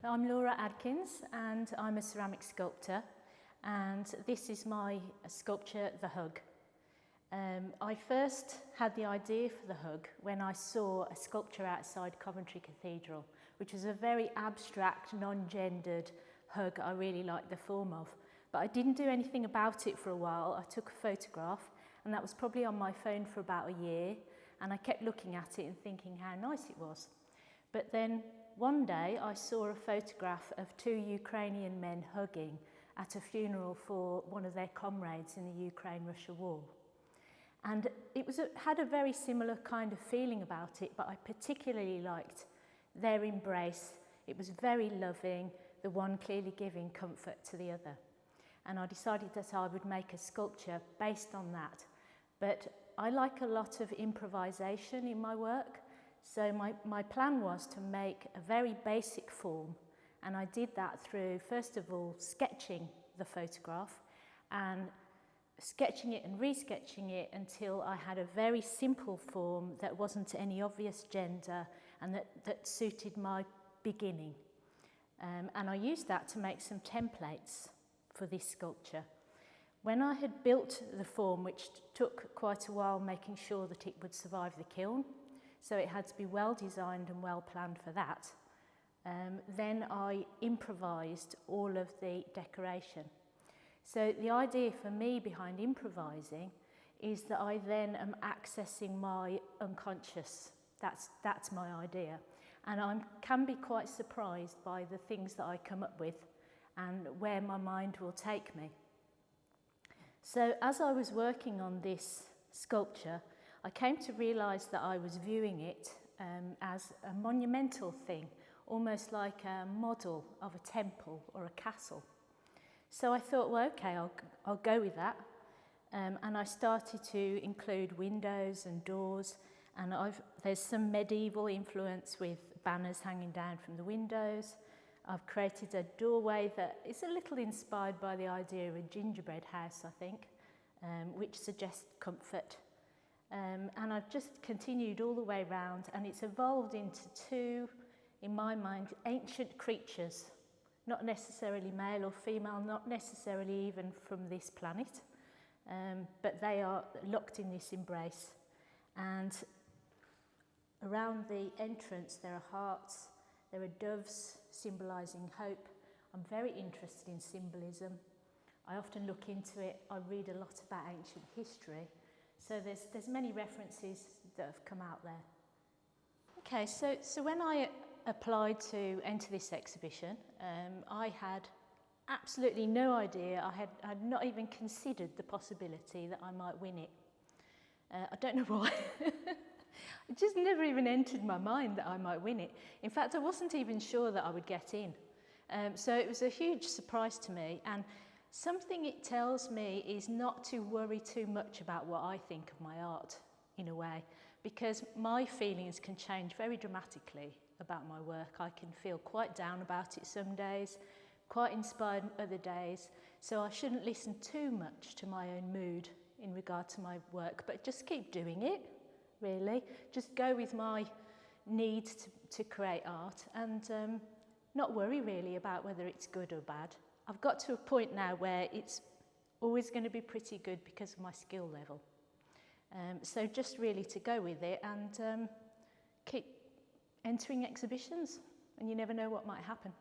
I'm Laura Adkins and I'm a ceramic sculptor, and this is my sculpture, The Hug. I first had the idea for The Hug when I saw a sculpture outside Coventry Cathedral, which was a very abstract, non-gendered hug I really liked the form of. But I didn't do anything about it for a while. I took a photograph, and that was probably on my phone for about a year, and I kept looking at it and thinking how nice it was. But then one day I saw a photograph of two Ukrainian men hugging at a funeral for one of their comrades in the Ukraine-Russia war. And it had a very similar kind of feeling about it, but I particularly liked their embrace. It was very loving, the one clearly giving comfort to the other. And I decided that I would make a sculpture based on that. But I like a lot of improvisation in my work. So my plan was to make a very basic form, and I did that through, first of all, sketching the photograph and sketching it and resketching it until I had a very simple form that wasn't any obvious gender and that suited my beginning. And I used that to make some templates for this sculpture. When I had built the form, which took quite a while making sure that it would survive the kiln, so it had to be well designed and well planned for that. Then I improvised all of the decoration. So the idea for me behind improvising is that I then am accessing my unconscious. That's my idea. And I can be quite surprised by the things that I come up with and where my mind will take me. So as I was working on this sculpture, I came to realise that I was viewing it as a monumental thing, almost like a model of a temple or a castle. So I thought, well, okay, I'll go with that. And I started to include windows and doors, and there's some medieval influence with banners hanging down from the windows. I've created a doorway that is a little inspired by the idea of a gingerbread house, I think, which suggests comfort. And I've just continued all the way around, and it's evolved into two, in my mind, ancient creatures, not necessarily male or female, not necessarily even from this planet, but they are locked in this embrace. And around the entrance there are hearts, there are doves symbolising hope. I'm very interested in symbolism. I often look into it. I read a lot about ancient history. So there's many references that have come out there. Okay, so when I applied to enter this exhibition, I had absolutely no idea. I had not even considered the possibility that I might win it. I don't know why. It just never even entered my mind that I might win it. In fact, I wasn't even sure that I would get in. So it was a huge surprise to me, and something it tells me is not to worry too much about what I think of my art, in a way, because my feelings can change very dramatically about my work. I can feel quite down about it some days, quite inspired other days, so I shouldn't listen too much to my own mood in regard to my work, but just keep doing it, really. Just go with my need to create art and not worry really about whether it's good or bad. I've got to a point now where it's always going to be pretty good because of my skill level. So just really to go with it and keep entering exhibitions, and you never know what might happen.